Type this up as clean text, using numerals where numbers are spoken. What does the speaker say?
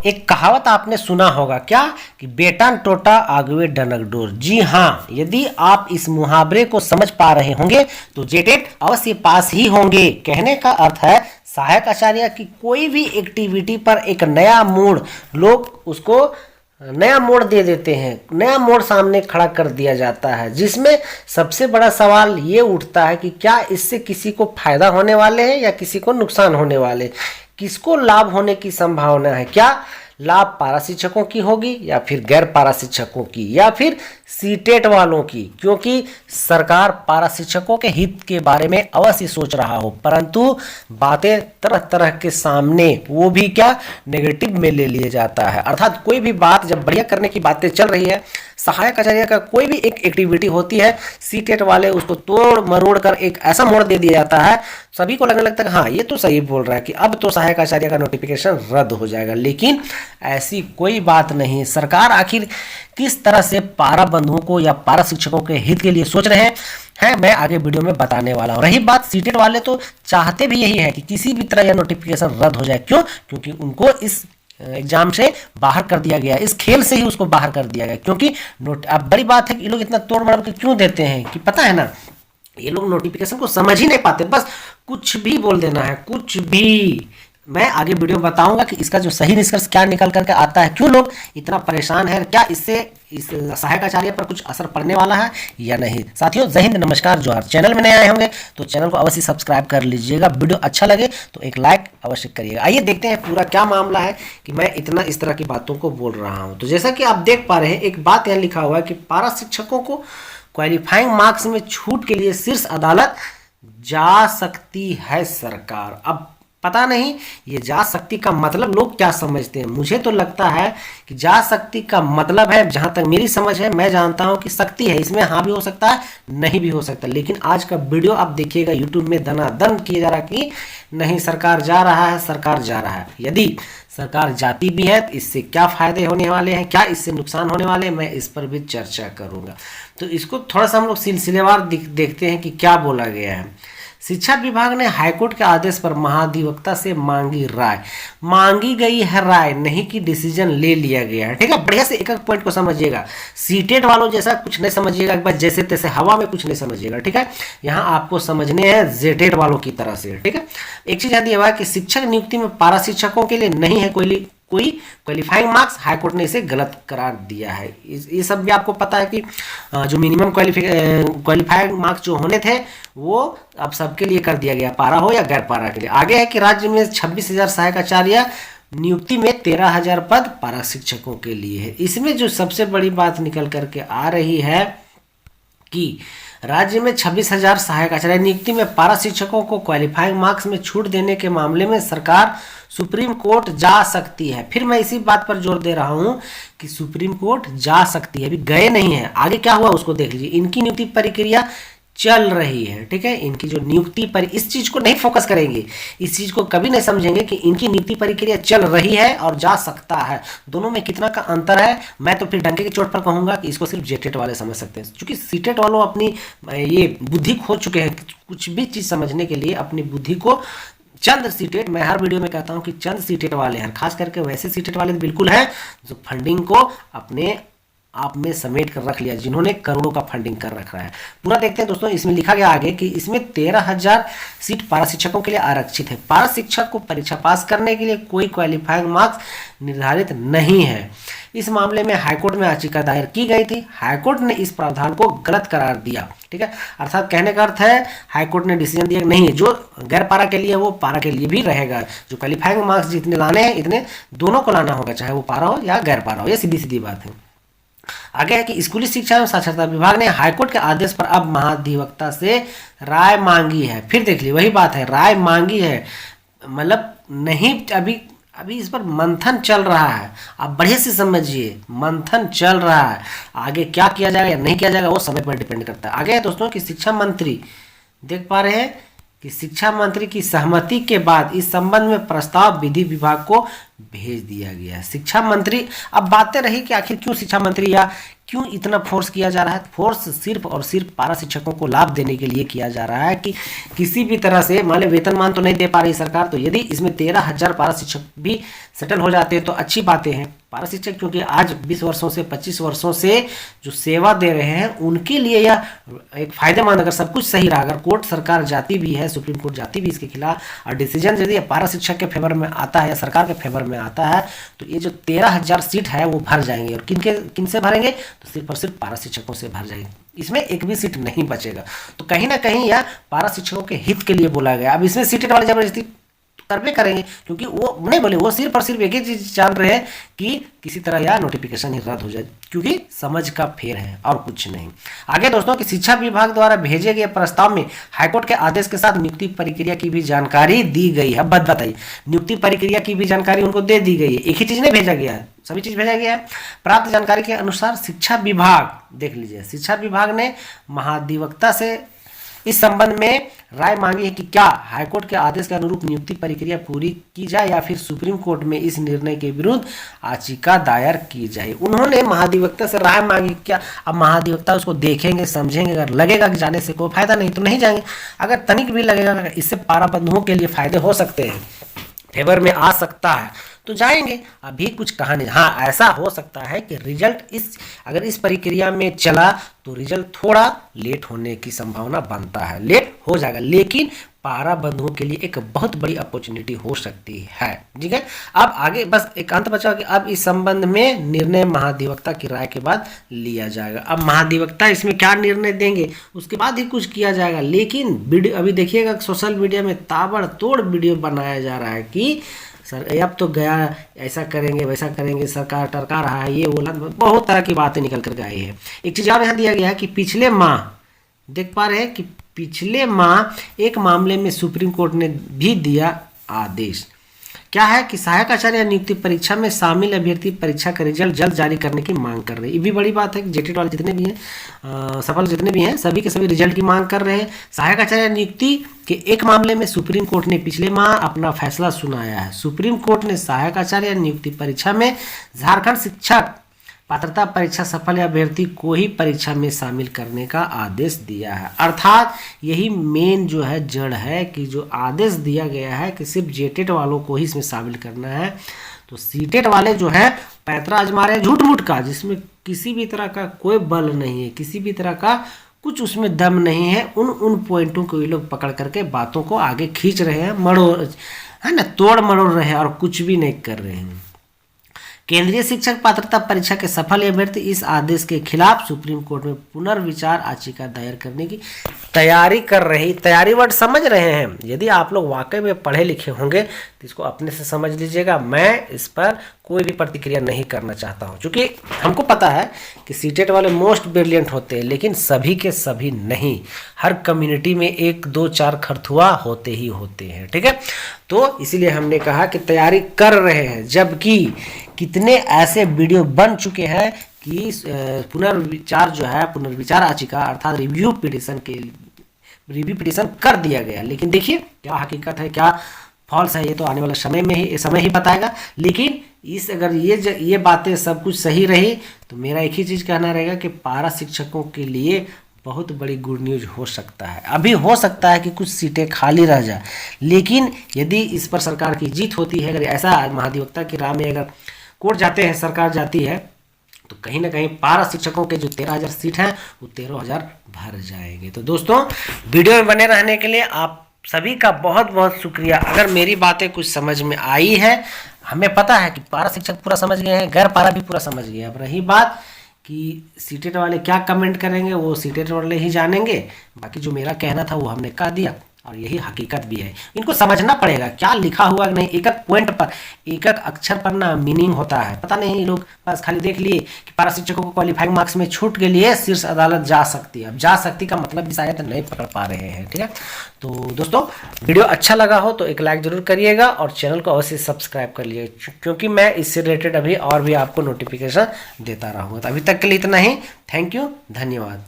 एक कहावत आपने सुना होगा क्या कि बेटा टोटा आगवे डनकडोर। जी हाँ, यदि आप इस मुहावरे को समझ पा रहे होंगे तो जेटेट अवश्य पास ही होंगे। कहने का अर्थ है सहायक आचार्य की कोई भी एक्टिविटी पर एक नया मोड़, लोग उसको नया मोड़ दे देते हैं, नया मोड़ सामने खड़ा कर दिया जाता है, जिसमें सबसे बड़ा सवाल ये उठता है कि क्या इससे किसी को फायदा होने वाले हैं या किसी को नुकसान होने वाले, किसको लाभ होने की संभावना है। क्या लाभ पारा शिक्षकों की होगी या फिर गैर पारा शिक्षकों की या फिर सीटेट वालों की, क्योंकि सरकार पारा शिक्षकों के हित के बारे में अवश्य सोच रहा हो, परंतु बातें तरह तरह के सामने वो भी क्या नेगेटिव में ले लिया जाता है। अर्थात कोई भी बात जब बढ़िया करने की बातें चल रही है, सहायक आचार्य का कोई भी एक एक्टिविटी होती है, सीटेट वाले उसको तोड़ मरोड़ कर एक ऐसा मोड़ दे दिया जाता है, सभी को लगने लगता है हाँ ये तो सही बोल रहा है कि अब तो सहायक आचार्य का नोटिफिकेशन रद्द हो जाएगा। लेकिन ऐसी कोई बात नहीं। सरकार आखिर किस तरह से पारा बंधुओं को या पारा शिक्षकों के हित के लिए सोच रहे हैं मैं आगे वीडियो में बताने वाला हूँ। रही बात सीटेट वाले, तो चाहते भी यही है कि किसी भी तरह यह नोटिफिकेशन रद्द हो जाए। क्यों? क्योंकि उनको इस एग्जाम से बाहर कर दिया गया, इस खेल से ही उसको बाहर कर दिया गया। क्योंकि अब बड़ी बात है कि ये लोग इतना तोड़ मरोड़ के क्यों देते हैं कि पता है ना, ये लोग नोटिफिकेशन को समझ ही नहीं पाते, बस कुछ भी बोल देना है, कुछ भी। मैं आगे वीडियो में बताऊंगा कि इसका जो सही निष्कर्ष क्या निकल करके आता है, क्यों लोग इतना परेशान है, क्या इससे इस सहायक आचार्य पर कुछ असर पड़ने वाला है या नहीं। साथियों जय हिंद, नमस्कार, जोहार। चैनल में नए आए होंगे तो चैनल को अवश्य सब्सक्राइब कर लीजिएगा। वीडियो अच्छा लगे तो एक लाइक अवश्य करिएगा। आइए देखते हैं पूरा क्या मामला है कि मैं इतना इस तरह की बातों को बोल रहा हूँ। तो जैसा कि आप देख पा रहे हैं, एक बात यहाँ लिखा हुआ है कि पारा शिक्षकों को क्वालिफाइंग मार्क्स में छूट के लिए शीर्ष अदालत जा सकती है सरकार। अब पता नहीं ये जा सकती का मतलब लोग क्या समझते हैं। मुझे तो लगता है कि जा सकती का मतलब है, जहां तक मेरी समझ है, मैं जानता हूं कि सकती है, इसमें हाँ भी हो सकता है, नहीं भी हो सकता। लेकिन आज का वीडियो आप देखिएगा, यूट्यूब में दनादन किया जा रहा कि नहीं सरकार जा रहा है, सरकार जा रहा है। यदि सरकार जाती भी है तो इससे क्या फायदे होने वाले हैं, क्या इससे नुकसान होने वाले हैं, मैं इस पर भी चर्चा करूंगा। तो इसको थोड़ा सा हम लोग सिलसिलेवार देखते हैं कि क्या बोला गया है। शिक्षा विभाग ने हाईकोर्ट के आदेश पर महाधिवक्ता से मांगी राय। मांगी गई है राय, नहीं कि डिसीजन ले लिया गया है। ठीक है, बढ़िया से एक एक पॉइंट को समझिएगा। सीटेट वालों जैसा कुछ नहीं समझिएगा, एक बार जैसे तैसे हवा में कुछ नहीं समझिएगा। ठीक है, यहाँ आपको समझने हैं जेटेट वालों की तरह से। ठीक है, एक चीज याद हुआ कि शिक्षक नियुक्ति में पारा शिक्षकों के लिए नहीं है कोई क्वालिफाइंग मार्क्स। हाईकोर्ट ने इसे गलत करार दिया है। ये सब भी आपको पता है कि जो मिनिमम क्वालिफाइंग मार्क्स जो होने थे वो अब सबके लिए कर दिया गया, पारा हो या गैर पारा के लिए। आगे है कि राज्य में 26,000 सहायक आचार्य नियुक्ति में 13,000 पद पारा शिक्षकों के लिए है। इसमें जो सबसे बड़ी बात निकल करके आ रही है कि राज्य में 26,000 सहायक आचार्य नियुक्ति में पारा शिक्षकों को क्वालिफाइंग मार्क्स में छूट देने के मामले में सरकार सुप्रीम कोर्ट जा सकती है। फिर मैं इसी बात पर जोर दे रहा हूं कि सुप्रीम कोर्ट जा सकती है, अभी गए नहीं है। आगे क्या हुआ उसको देख लीजिए। इनकी नियुक्ति प्रक्रिया चल रही है। ठीक है, इनकी जो नियुक्ति पर, इस चीज को नहीं फोकस करेंगे, इस चीज को कभी नहीं समझेंगे कि इनकी नियुक्ति प्रक्रिया चल रही है और जा सकता है। दोनों में कितना का अंतर है, मैं तो फिर डंके की चोट पर कहूंगा कि इसको सिर्फ जेटेट वाले समझ सकते हैं, क्योंकि सीटेट वालों अपनी ये बुद्धि खो चुके हैं। कुछ भी चीज समझने के लिए अपनी बुद्धि को, चंद सीटेट, मैं हर वीडियो में कहता हूं कि चंद सीटेट वाले हैं, खास करके वैसे सीटेट वाले बिल्कुल हैं जो फंडिंग को अपने आप में समेट कर रख लिया, जिन्होंने करोड़ों का फंडिंग कर रखा है। पूरा देखते हैं दोस्तों। इसमें लिखा गया आगे कि इसमें 13,000 सीट पारा शिक्षकों के लिए आरक्षित है। पारा शिक्षक को परीक्षा पास करने के लिए कोई क्वालिफाइंग मार्क्स निर्धारित नहीं है। इस मामले में हाईकोर्ट में याचिका दायर की गई थी। हाईकोर्ट ने इस प्रावधान को गलत करार दिया। ठीक है, अर्थात कहने का अर्थ है हाईकोर्ट ने डिसीजन दिया नहीं, जो गैर पारा के लिए वो पारा के लिए भी रहेगा। जो क्वालिफाइंग मार्क्स जितने लाने हैं इतने दोनों को लाना होगा, चाहे वो पारा हो या गैर पारा हो। ये सीधी सीधी बात है। आगे है कि स्कूली शिक्षा एवं साक्षरता विभाग ने हाईकोर्ट के आदेश पर अब महाधिवक्ता से राय मांगी है। फिर देख ली, वही बात है, राय मांगी है, मतलब नहीं, अभी इस पर मंथन चल रहा है। आप बढ़िया से समझिए, मंथन चल रहा है। आगे क्या किया जाएगा या नहीं किया जाएगा वो समय पर डिपेंड करता है। आगे है दोस्तों कि शिक्षा मंत्री, देख पा रहे हैं कि शिक्षा मंत्री की सहमति के बाद इस संबंध में प्रस्ताव विधि विभाग को भेज दिया गया है। शिक्षा मंत्री, अब बातें रही कि आखिर क्यों शिक्षा मंत्री या क्यों इतना फोर्स किया जा रहा है। फोर्स सिर्फ और सिर्फ पारा शिक्षकों को लाभ देने के लिए किया जा रहा है कि किसी भी तरह से मान लो वेतनमान तो नहीं दे पा रही सरकार, तो यदि इसमें 13,000 पारा शिक्षक भी सेटल हो जाते हैं तो अच्छी बातें हैं। पारा शिक्षक क्योंकि आज 20 वर्षों से 25 वर्षों से जो सेवा दे रहे हैं उनके लिए यह एक फायदेमंद, अगर सब कुछ सही रहा, अगर कोर्ट सरकार जाती भी है, सुप्रीम कोर्ट जाती भी इसके खिलाफ और डिसीजन यदि पारा शिक्षक के फेवर में आता है या सरकार के फेवर में आता है तो ये जो 13,000 सीट है वो भर जाएंगे। और किनसे भरेंगे, तो सिर्फ और सिर्फ पारा शिक्षकों से भर जाएंगे, इसमें एक भी सीट नहीं बचेगा। तो कहीं ना कहीं यह पारा शिक्षकों के हित के लिए बोला गया। अब इसमें सीटें वाली जबरदस्ती करवे करेंगे क्योंकि वो नहीं बोले, वो सिर्फ और सिर्फ एक ही चीज जान रहे हैं कि किसी तरह यह नोटिफिकेशन ही रद्द हो जाए, क्योंकि समझ का फेर है और कुछ नहीं। आगे दोस्तों कि शिक्षा विभाग द्वारा भेजे गए प्रस्ताव में हाईकोर्ट के आदेश के साथ नियुक्ति प्रक्रिया की भी जानकारी दी गई है। बस बताइए, नियुक्ति प्रक्रिया की भी जानकारी उनको दे दी गई है, एक ही चीज नहीं भेजा गया है, सभी चीज भेजा गया है। प्राप्त जानकारी के अनुसार शिक्षा विभाग, देख लीजिए, शिक्षा विभाग ने महाधिवक्ता से इस संबंध में राय मांगी है कि क्या हाईकोर्ट के आदेश के अनुरूप नियुक्ति प्रक्रिया पूरी की जाए या फिर सुप्रीम कोर्ट में इस निर्णय के विरुद्ध याचिका दायर की जाए। उन्होंने महाधिवक्ता से राय मांगी, क्या अब महाधिवक्ता उसको देखेंगे, समझेंगे, अगर लगेगा कि जाने से कोई फायदा नहीं तो नहीं जाएंगे, अगर तनिक भी लगेगा इससे पारा बंधुओं के लिए फायदे हो सकते हैं, फेवर में आ सकता है तो जाएंगे। अभी कुछ कहा नहीं। हाँ, ऐसा हो सकता है कि रिजल्ट अगर इस प्रक्रिया में चला तो रिजल्ट थोड़ा लेट होने की संभावना बनता है, लेट हो जाएगा, लेकिन पारा बंधुओं के लिए एक बहुत बड़ी अपॉर्चुनिटी हो सकती है। ठीक है, अब आगे बस एक अंत बचा कि अब इस संबंध में निर्णय महाधिवक्ता की राय के बाद लिया जाएगा। अब महाधिवक्ता इसमें क्या निर्णय देंगे उसके बाद ही कुछ किया जाएगा। लेकिन वीडियो अभी देखिएगा सोशल मीडिया में ताबड़तोड़ वीडियो बनाया जा रहा है कि सर अब तो गया, ऐसा करेंगे वैसा करेंगे, सरकार टरका रहा है, ये बोला, बहुत तरह की बातें निकल कर आई है। एक चीज़ और यहाँ दिया गया है कि पिछले माह देख पा रहे हैं कि पिछले माह एक मामले में सुप्रीम कोर्ट ने भी दिया आदेश, क्या है कि सहायक आचार्य नियुक्ति परीक्षा में शामिल अभ्यर्थी परीक्षा का रिजल्ट जल्द जारी करने की मांग कर रहे हैं। ये भी बड़ी बात है कि जेटेट वाले जितने भी हैं, सफल जितने भी हैं, सभी के सभी रिजल्ट की मांग कर रहे हैं। सहायक आचार्य नियुक्ति के एक मामले में सुप्रीम कोर्ट ने पिछले माह अपना फैसला सुनाया है। सुप्रीम कोर्ट ने सहायक आचार्य नियुक्ति परीक्षा में झारखंड शिक्षक पात्रता परीक्षा सफल अभ्यर्थी को ही परीक्षा में शामिल करने का आदेश दिया है। अर्थात यही मेन जो है जड़ है कि जो आदेश दिया गया है कि सिर्फ जेटेट वालों को ही इसमें शामिल करना है। तो सीटेट वाले जो है पैतरा आजमा रहे हैं झूठ मूठ का, जिसमें किसी भी तरह का कोई बल नहीं है, किसी भी तरह का कुछ उसमें दम नहीं है। उन पॉइंटों को ये लोग पकड़ करके बातों को आगे खींच रहे हैं, मरोड़ है ना, तोड़ मरोड़ रहे हैं और कुछ भी नहीं कर रहे हैं। केंद्रीय शिक्षक पात्रता परीक्षा के सफल अभ्यर्थी इस आदेश के खिलाफ सुप्रीम कोर्ट में पुनर्विचार याचिका दायर करने की तैयारी कर रही। तैयारी वर्ड समझ रहे हैं, यदि आप लोग वाकई में पढ़े लिखे होंगे तो इसको अपने से समझ लीजिएगा। मैं इस पर कोई भी प्रतिक्रिया नहीं करना चाहता हूं, क्योंकि हमको पता है कि सीटेट वाले मोस्ट ब्रिलियंट होते हैं, लेकिन सभी के सभी नहीं। हर कम्युनिटी में 1 2 4 खरथुआ होते ही होते हैं। ठीक है, तो इसीलिए हमने कहा कि तैयारी कर रहे हैं, जबकि कितने ऐसे वीडियो बन चुके हैं कि पुनर्विचार याचिका अर्थात रिव्यू पिटीशन कर दिया गया। लेकिन देखिए क्या हकीकत है, क्या फॉल्स है, ये तो आने वाला समय ही बताएगा। लेकिन अगर ये बातें सब कुछ सही रही तो मेरा एक ही चीज़ कहना रहेगा कि पारा शिक्षकों के लिए बहुत बड़ी गुड न्यूज हो सकता है। अभी हो सकता है कि कुछ सीटें खाली रह जाए, लेकिन यदि इस पर सरकार की जीत होती है, अगर ऐसा महाधिवक्ता की राह में अगर कोर्ट जाते हैं, सरकार जाती है, तो कहीं ना कहीं पारा शिक्षकों के जो 13,000 सीट हैं वो 13,000 भर जाएंगे। तो दोस्तों, वीडियो में बने रहने के लिए आप सभी का बहुत बहुत शुक्रिया। अगर मेरी बातें कुछ समझ में आई है, हमें पता है कि पारा शिक्षक पूरा समझ गए हैं, गैर पारा भी पूरा समझ गए। अब रही बात कि सीटेट वाले क्या कमेंट करेंगे, वो सीटेट वाले ही जानेंगे। बाकी जो मेरा कहना था वो हमने कह दिया, और यही हकीकत भी है। इनको समझना पड़ेगा क्या लिखा हुआ नहीं, एक एक पॉइंट पर, एक एक अक्षर पर ना मीनिंग होता है। पता नहीं, ये लोग बस खाली देख लिए कि पारा शिक्षकों को क्वालिफाइंग मार्क्स में छूट के लिए शीर्ष अदालत जा सकती है। अब जा सकती का मतलब भी शायद नहीं पकड़ पा रहे हैं। ठीक है, तो दोस्तों, वीडियो अच्छा लगा हो तो एक लाइक जरूर करिएगा और चैनल को अवश्य सब्सक्राइब कर लिए, क्योंकि मैं इससे रिलेटेड अभी और भी आपको नोटिफिकेशन देता रहूँगा। तो अभी तक के लिए इतना ही। थैंक यू, धन्यवाद।